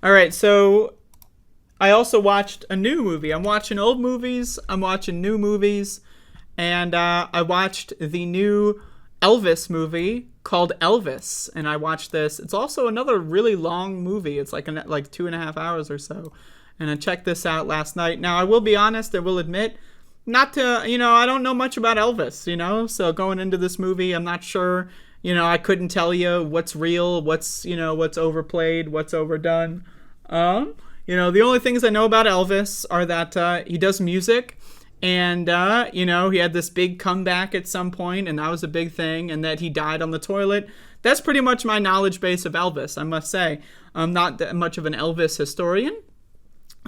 All right, so I also watched a new movie. I'm watching old movies. I'm watching new movies, and I watched the new Elvis movie called Elvis, and I watched this. It's also another really long movie. It's like like 2.5 hours or so, and I checked this out last night. Now I will be honest. I will admit, not to I don't know much about Elvis. So going into this movie, I'm not sure. I couldn't tell you what's real, what's overplayed, what's overdone. The only things I know about Elvis are that he does music, and he had this big comeback at some point, and that was a big thing, and that he died on the toilet. That's pretty much my knowledge base of Elvis, I must say. I'm not that much of an Elvis historian.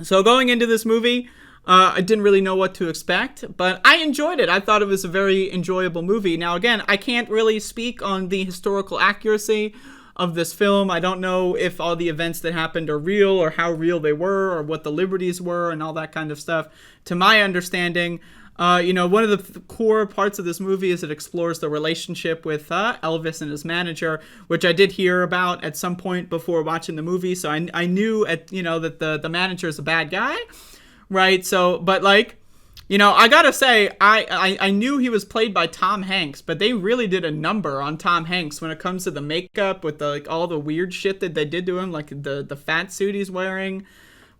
So going into this movie, I didn't really know what to expect, but I enjoyed it. I thought it was a very enjoyable movie. Now, again, I can't really speak on the historical accuracy of this film. I don't know if all the events that happened are real, or how real they were, or what the liberties were, and all that kind of stuff. To my understanding, one of the core parts of this movie is it explores the relationship with Elvis and his manager, which I did hear about at some point before watching the movie. So I knew that the manager is a bad guy. Right, so, but I gotta say, I knew he was played by Tom Hanks, but they really did a number on Tom Hanks when it comes to the makeup with all the weird shit that they did to him, like the fat suit he's wearing,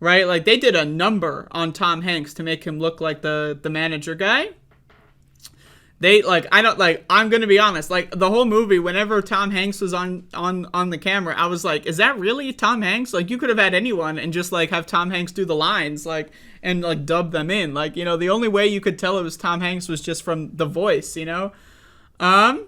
right? Like, they did a number on Tom Hanks to make him look like the manager guy. I'm gonna be honest, the whole movie, whenever Tom Hanks was on the camera, I was like, is that really Tom Hanks? You could have had anyone and just have Tom Hanks do the lines, and dub them in. The only way you could tell it was Tom Hanks was just from the voice. But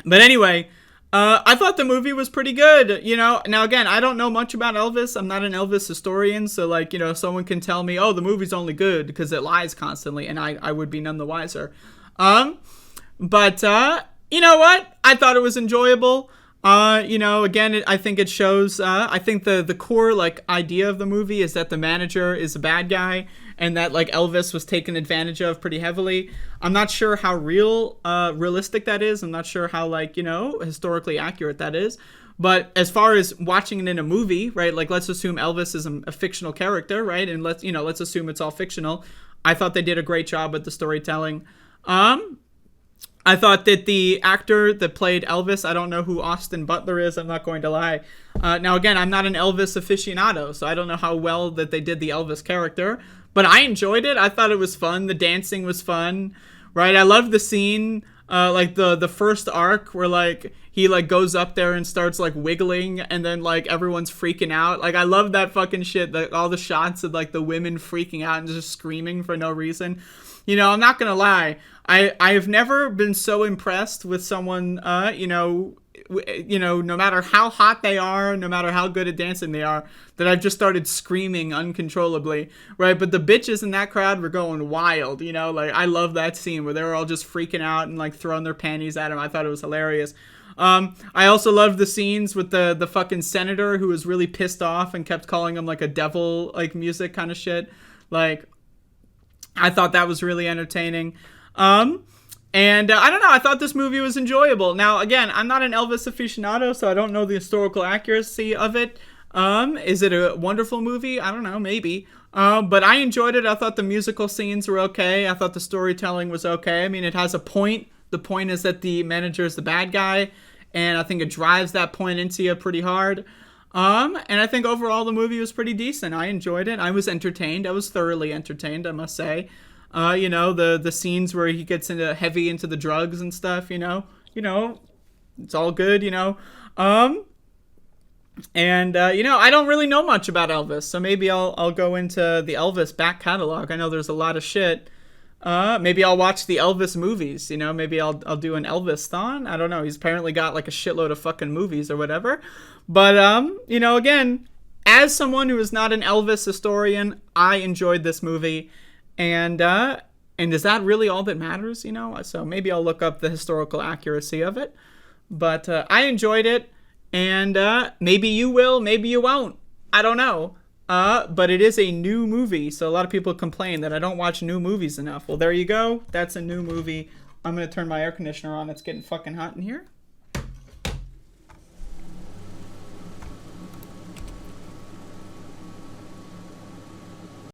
anyway, I thought the movie was pretty good. Now again, I don't know much about Elvis. I'm not an Elvis historian, so someone can tell me, oh, the movie's only good because it lies constantly, and I would be none the wiser. But you know what? I thought it was enjoyable. Again, I think it shows, I think the core, idea of the movie is that the manager is a bad guy, and that, Elvis was taken advantage of pretty heavily. I'm not sure how realistic that is. I'm not sure how, historically accurate that is. But as far as watching it in a movie, right, let's assume Elvis is a fictional character, right, and let's assume it's all fictional. I thought they did a great job with the storytelling. I thought that the actor that played Elvis, I don't know who Austin Butler is, I'm not going to lie. Now, again, I'm not an Elvis aficionado, so I don't know how well that they did the Elvis character. But I enjoyed it. I thought it was fun. The dancing was fun, right? I love the scene, the first arc where, he, goes up there and starts, wiggling, and then, everyone's freaking out. I love that fucking shit, all the shots of, the women freaking out and just screaming for no reason. I'm not gonna lie. I have never been so impressed with someone, no matter how hot they are, no matter how good at dancing they are, that I've just started screaming uncontrollably, right? But the bitches in that crowd were going wild, I love that scene where they were all just freaking out and, throwing their panties at him. I thought it was hilarious. I also loved the scenes with the fucking senator who was really pissed off and kept calling him, a devil, music kind of shit. I thought that was really entertaining. And I don't know, I thought this movie was enjoyable. Now, again, I'm not an Elvis aficionado, so I don't know the historical accuracy of it. Is it a wonderful movie? I don't know, maybe. But I enjoyed it. I thought the musical scenes were okay. I thought the storytelling was okay. I mean, it has a point. The point is that the manager is the bad guy, and I think it drives that point into you pretty hard. And I think overall the movie was pretty decent. I enjoyed it. I was entertained. I was thoroughly entertained, I must say. The scenes where he gets heavy into the drugs and stuff, it's all good, And I don't really know much about Elvis, so maybe I'll go into the Elvis back catalog. I know there's a lot of shit. Maybe I'll watch the Elvis movies, maybe I'll do an Elvis-thon. I don't know. He's apparently got a shitload of fucking movies or whatever. But, again, as someone who is not an Elvis historian, I enjoyed this movie. And is that really all that matters, So maybe I'll look up the historical accuracy of it. But I enjoyed it. And maybe you will, maybe you won't. I don't know. But it is a new movie, so a lot of people complain that I don't watch new movies enough. Well, there you go. That's a new movie. I'm going to turn my air conditioner on. It's getting fucking hot in here.